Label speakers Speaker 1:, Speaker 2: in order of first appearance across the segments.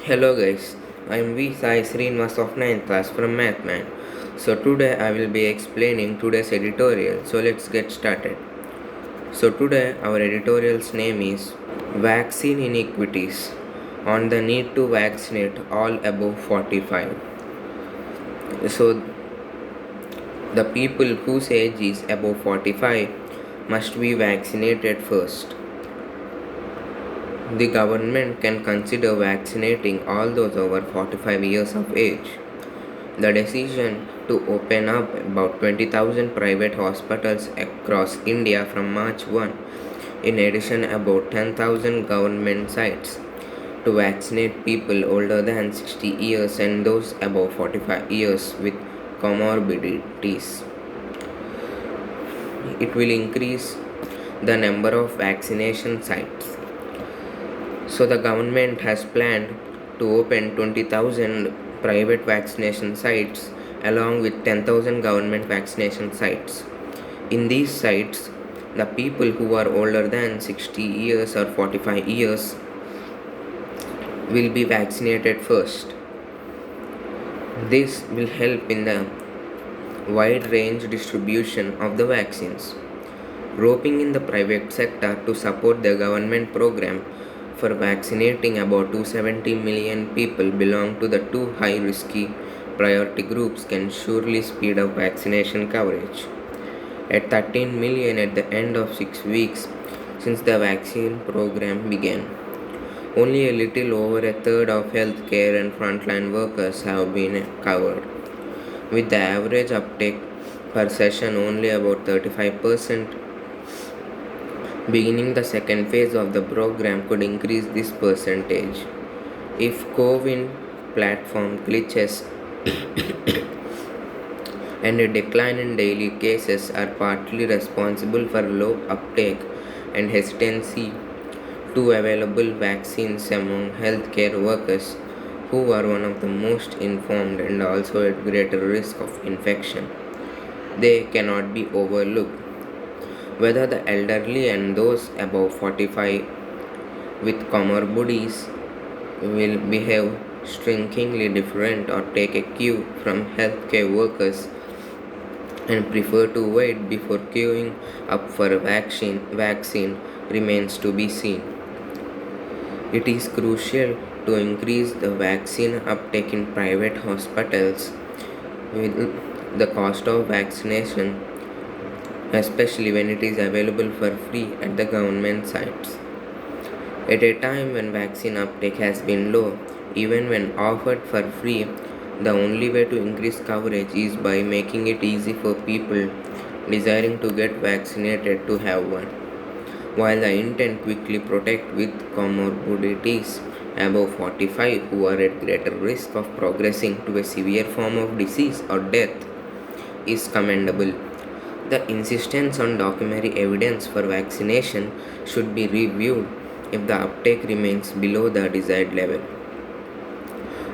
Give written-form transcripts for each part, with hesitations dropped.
Speaker 1: Hello guys, I am V Sai Srinivas of 9th class from Mathman. So today I will be explaining today's editorial. So let's get started. So today our editorial's name is Vaccine Inequities on the need to vaccinate all above 45. So the people whose age is above 45 must be vaccinated first. The government can consider vaccinating all those over 45 years of age. The decision to open up about 20,000 private hospitals across India from March 1, in addition about 10,000 government sites to vaccinate people older than 60 years and those above 45 years with comorbidities. It will increase the number of vaccination sites. So the government has planned to open 20,000 private vaccination sites along with 10,000 government vaccination sites. In these sites, the people who are older than 60 years or 45 years will be vaccinated first. This will help in the wide range distribution of the vaccines. Roping in the private sector to support the government program for vaccinating about 270 million people belong to the two high risky priority groups can surely speed up vaccination coverage. At 13 million at the end of 6 weeks since the vaccine program began, only a little over a third of healthcare and frontline workers have been covered, with the average uptake per session only about 35%. Beginning the second phase of the program could increase this percentage. If CoWIN platform glitches and a decline in daily cases are partly responsible for low uptake and hesitancy to available vaccines among healthcare workers who are one of the most informed and also at greater risk of infection. They cannot be overlooked. Whether the elderly and those above 45 with comorbidities will behave strikingly different or take a cue from healthcare workers and prefer to wait before queuing up for a vaccine remains to be seen. It is crucial to increase the vaccine uptake in private hospitals with the cost of vaccination, especially when it is available for free at the government sites. At a time when vaccine uptake has been low, even when offered for free, the only way to increase coverage is by making it easy for people desiring to get vaccinated to have one, while the intent quickly protect with comorbidities above 45 who are at greater risk of progressing to a severe form of disease or death is commendable. The insistence on documentary evidence for vaccination should be reviewed if the uptake remains below the desired level.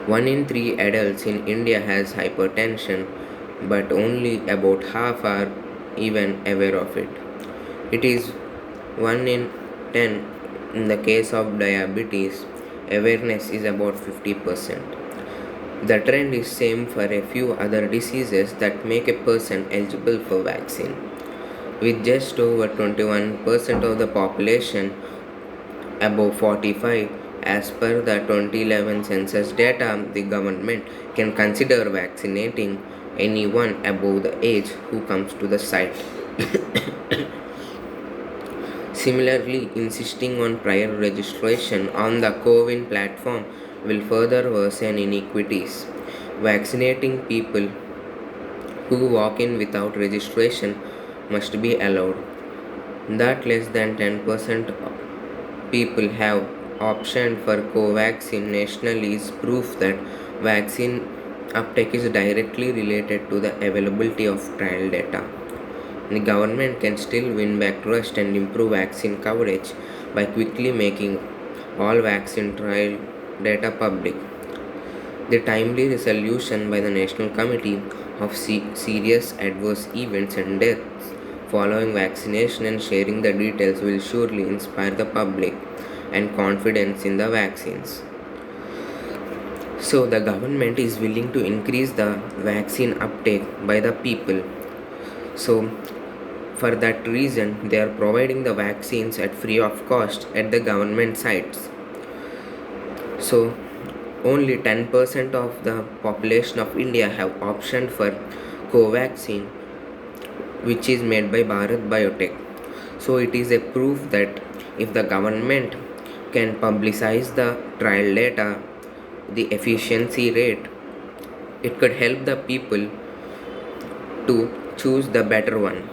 Speaker 1: 1 in 3 adults in India has hypertension, but only about half are even aware of it. It is 1 in 10 in the case of diabetes. Awareness is about 50%. The trend is same for a few other diseases that make a person eligible for vaccine. With just over 21% of the population above 45, as per the 2011 census data, the government can consider vaccinating anyone above the age who comes to the site. Similarly, insisting on prior registration on the CoWIN platform will further worsen inequities. Vaccinating people who walk in without registration must be allowed. That less than 10% people have optioned for Covaxin nationally is proof that vaccine uptake is directly related to the availability of trial data. The government can still win back trust and improve vaccine coverage by quickly making all vaccine trial data public. The timely resolution by the National Committee of Serious Adverse Events and Deaths following vaccination and sharing the details will surely inspire the public and confidence in the vaccines. So the government is willing to increase the vaccine uptake by the people. So for that reason, they are providing the vaccines at free of cost at the government sites. So only 10% of the population of India have optioned for Covaxin, which is made by Bharat Biotech. So it is a proof that if the government can publicize the trial data, the efficiency rate, it could help the people to choose the better one.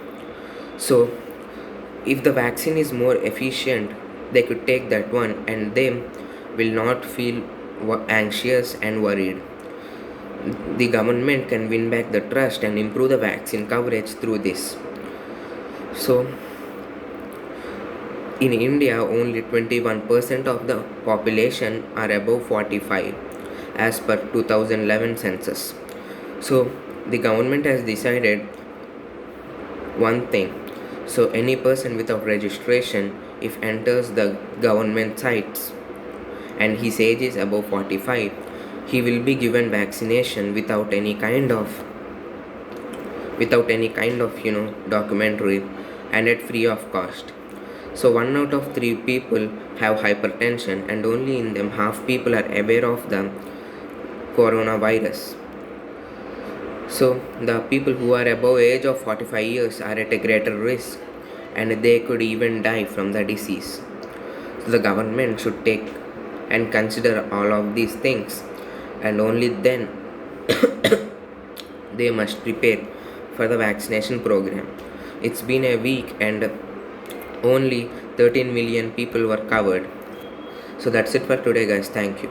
Speaker 1: So if the vaccine is more efficient, they could take that one and they will not feel anxious and worried. The government can win back the trust and improve the vaccine coverage through this. So in India, only 21% of the population are above 45 as per 2011 census. So the government has decided one thing. So any person without registration, if enters the government sites and his age is above 45, he will be given vaccination without any kind of documentary and at free of cost. So 1 out of 3 people have hypertension and only in them half people are aware of the coronavirus. So the people who are above age of 45 years are at a greater risk and they could even die from the disease. So the government should take and consider all of these things and only then they must prepare for the vaccination program. It's been a week and only 13 million people were covered. So that's it for today, guys. Thank you.